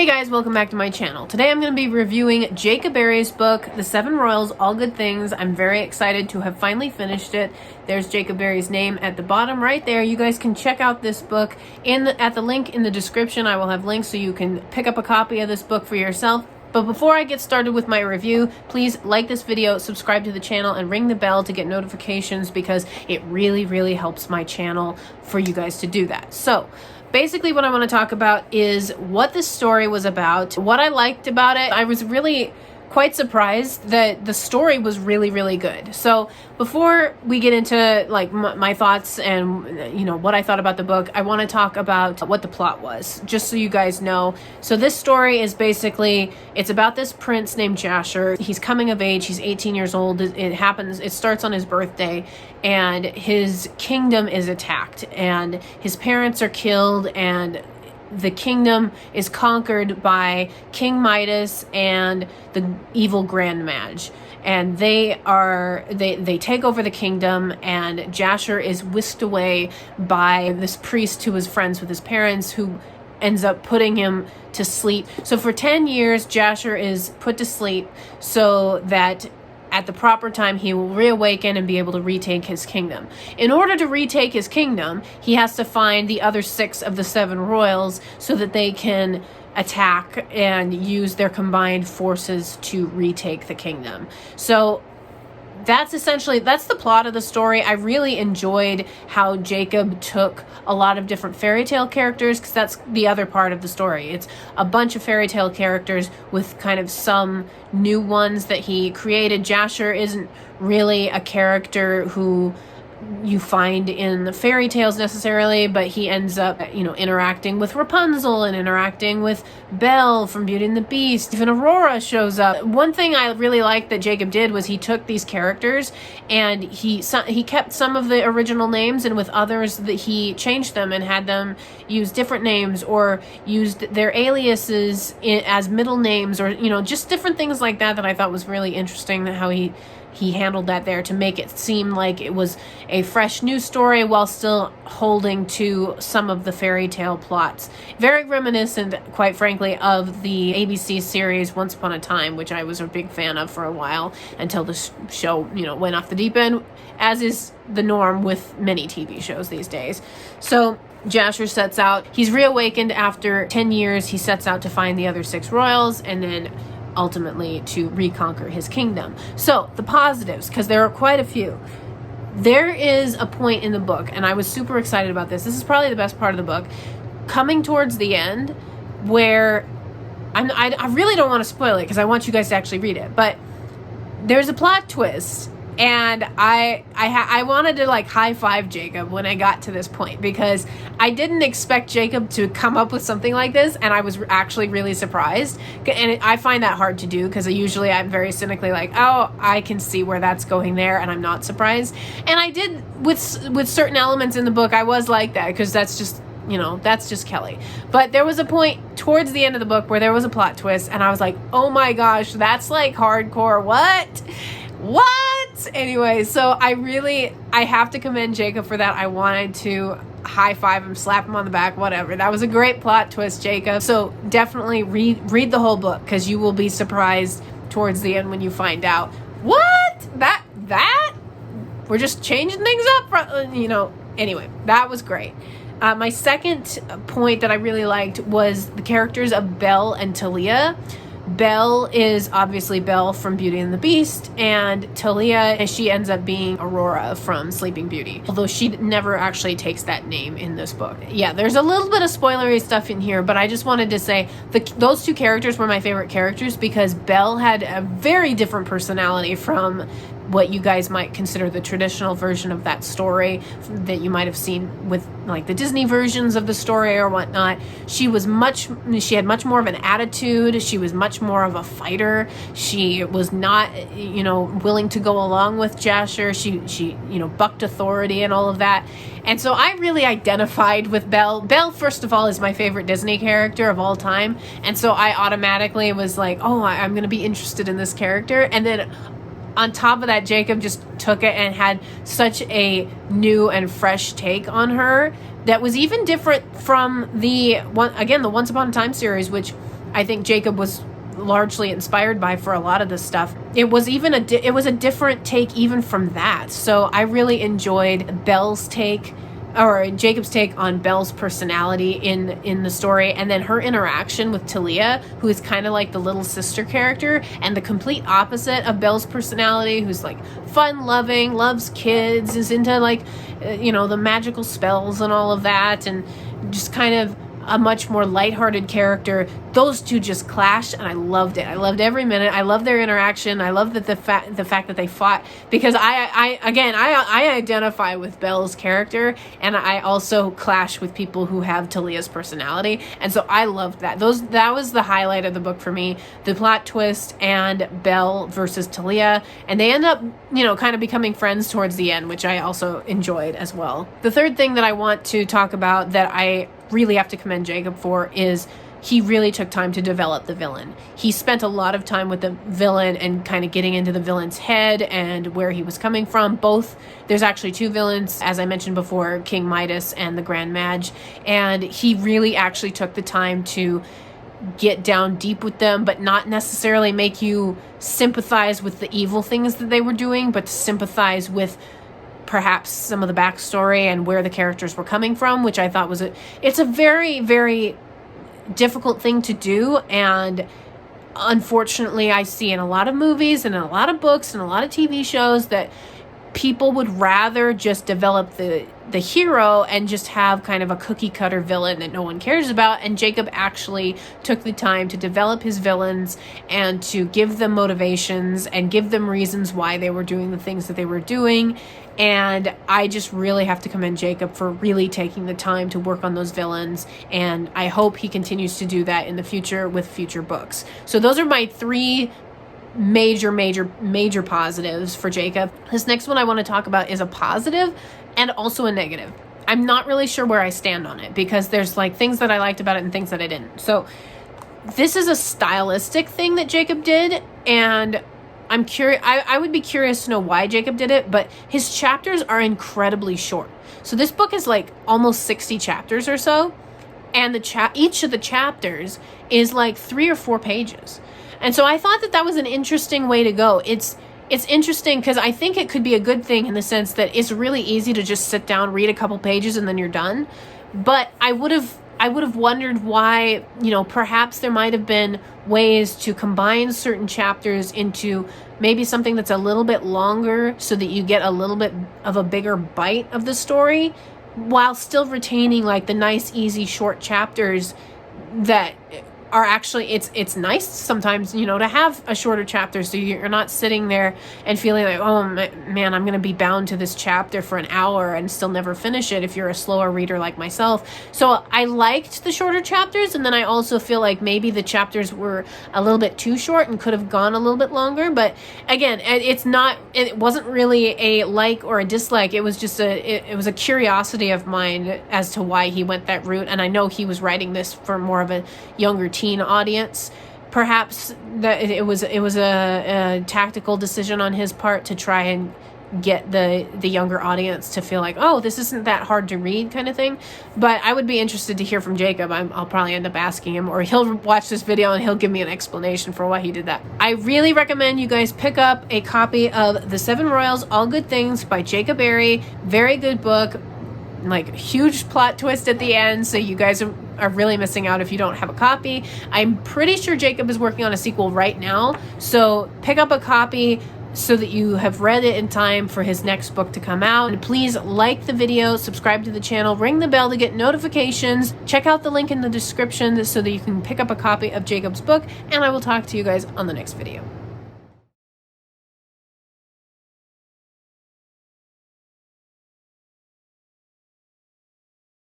Hey guys, welcome back to my channel. Today I'm going to be reviewing Jacob Airey's book, The Seven Royals, All Good Things. I'm very excited to have finally finished it. There's Jacob Airey's name at the bottom right there. You guys can check out this book at the link in the description. I will have links so you can pick up a copy of this book for yourself. But before I get started with my review, please like this video, subscribe to the channel, and ring the bell to get notifications because it really helps my channel for you guys to do that. So basically what I want to talk about is what this story was about, what I liked about it. I was really quite surprised that the story was really good. So before we get into like my thoughts and what I thought about the book, I want to talk about what the plot was, just so you guys know. So this story is basically, it's about this prince named Jasher. He's coming of age. He's 18 years old. It starts on his birthday, and his kingdom is attacked, and his parents are killed, and the kingdom is conquered by King Midas and the evil Grand Magi. And they take over the kingdom, and Jasher is whisked away by this priest who was friends with his parents, who ends up putting him to sleep. So for 10 years, Jasher is put to sleep so that at the proper time, he will reawaken and be able to retake his kingdom. In order to retake his kingdom, he has to find the other 6 of the 7 royals so that they can attack and use their combined forces to retake the kingdom. So that's the plot of the story. I really enjoyed how Jacob took a lot of different fairy tale characters, because that's the other part of the story. It's a bunch of fairy tale characters with kind of some new ones that he created. Jasher isn't really a character who you find in the fairy tales necessarily, but he ends up, interacting with Rapunzel and interacting with Belle from Beauty and the Beast. Even Aurora shows up. One thing I really liked that Jacob did was he took these characters and he kept some of the original names, and with others that he changed them and had them use different names or used their aliases as middle names, or just different things like that I thought was really interesting, how he handled that there to make it seem like it was a fresh new story while still holding to some of the fairy tale plots. Very reminiscent, quite frankly, of the ABC series Once Upon a Time, which I was a big fan of for a while until the show, went off the deep end, as is the norm with many TV shows these days. So Jasher sets out. He's reawakened after 10 years. He sets out to find the other 6 royals and then ultimately to reconquer his kingdom. So the positives, because there are quite a few. There is a point in the book, and I was super excited about this. This is probably the best part of the book, coming towards the end, where I really don't want to spoil it because I want you guys to actually read it. But there's a plot twist, and I wanted to like high five Jacob when I got to this point, because I didn't expect Jacob to come up with something like this, and I was actually really surprised. And I find that hard to do, because usually I'm very cynically like, oh, I can see where that's going there, and I'm not surprised. And I did with certain elements in the book. I was like that, because that's just that's just Kelly. But there was a point towards the end of the book where there was a plot twist, and I was like, oh my gosh, that's like hardcore. What? Anyway, so I have to commend Jacob for that. I wanted to high five him, slap him on the back, whatever. That was a great plot twist, Jacob. So definitely read the whole book, because you will be surprised towards the end when you find out what that we're just changing things up. Anyway, that was great. My second point that I really liked was the characters of Belle and Talia. Belle is obviously Belle from Beauty and the Beast, and Talia, she ends up being Aurora from Sleeping Beauty, although she never actually takes that name in this book. Yeah, there's a little bit of spoilery stuff in here, but I just wanted to say those 2 characters were my favorite characters, because Belle had a very different personality from what you guys might consider the traditional version of that story that you might have seen with like the Disney versions of the story or whatnot. She had much more of an attitude. She was much more of a fighter. She was not, willing to go along with Jasher. She bucked authority and all of that. And so I really identified with Belle. Belle, first of all, is my favorite Disney character of all time. And so I automatically was like, oh, I'm going to be interested in this character. And then on top of that, Jacob just took it and had such a new and fresh take on her that was even different from the Once Upon a Time series, which I think Jacob was largely inspired by for a lot of this stuff. It was even it was a different take even from that. So I really enjoyed Belle's take, or Jacob's take on Belle's personality in the story, and then her interaction with Talia, who is kind of like the little sister character and the complete opposite of Belle's personality, who's like fun loving, loves kids, is into like the magical spells and all of that, and just kind of a much more lighthearted character. Those two just clashed, and I loved it. I loved every minute. I loved their interaction. I loved that the fact that they fought, because I identify with Belle's character, and I also clash with people who have Talia's personality, and so I loved that. That was the highlight of the book for me, the plot twist and Belle versus Talia, and they end up kind of becoming friends towards the end, which I also enjoyed as well. The third thing that I want to talk about that I really have to commend Jacob for is he really took time to develop the villain. He spent a lot of time with the villain and kind of getting into the villain's head and where he was coming from. There's actually two villains, as I mentioned before, King Midas and the Grand Mage, and he really actually took the time to get down deep with them, but not necessarily make you sympathize with the evil things that they were doing, but to sympathize with perhaps some of the backstory and where the characters were coming from, which I thought it's a very, very difficult thing to do. And unfortunately, I see in a lot of movies and in a lot of books and a lot of TV shows that people would rather just develop the hero and just have kind of a cookie cutter villain that no one cares about. And Jacob actually took the time to develop his villains and to give them motivations and give them reasons why they were doing the things that they were doing. And I just really have to commend Jacob for really taking the time to work on those villains. And I hope he continues to do that in the future with future books. So those are my three major positives for Jacob. This next one I want to talk about is a positive and also a negative. I'm not really sure where I stand on it, because there's like things that I liked about it and things that I didn't. So this is a stylistic thing that Jacob did, and I'm curious. I would be curious to know why Jacob did it, but his chapters are incredibly short. So this book is like almost 60 chapters or so, and each of the chapters is like 3 or 4 pages. And so I thought that was an interesting way to go. It's interesting because I think it could be a good thing in the sense that it's really easy to just sit down, read a couple pages, and then you're done. But I would have wondered why, perhaps there might have been ways to combine certain chapters into maybe something that's a little bit longer so that you get a little bit of a bigger bite of the story, while still retaining like the nice, easy, short chapters that are actually, it's nice sometimes, to have a shorter chapter so you're not sitting there and feeling like, oh man, I'm going to be bound to this chapter for an hour and still never finish it if you're a slower reader like myself. So I liked the shorter chapters, and then I also feel like maybe the chapters were a little bit too short and could have gone a little bit longer. But again, it wasn't really a like or a dislike. It was just it was a curiosity of mine as to why he went that route. And I know he was writing this for more of a younger teen audience. Perhaps that it was a tactical decision on his part to try and get the younger audience to feel like, oh, this isn't that hard to read kind of thing. But I would be interested to hear from Jacob. I'll probably end up asking him, or he'll watch this video and he'll give me an explanation for why he did that. I really recommend you guys pick up a copy of The Seven Royals, All Good Things by Jacob Airey. Very good book. Like huge plot twist at the end, so you guys are really missing out if you don't have a copy. I'm pretty sure Jacob is working on a sequel right now, so pick up a copy so that you have read it in time for his next book to come out. And please like the video, subscribe to the channel, ring the bell to get notifications. Check out the link in the description so that you can pick up a copy of Jacob's book, and I will talk to you guys on the next video.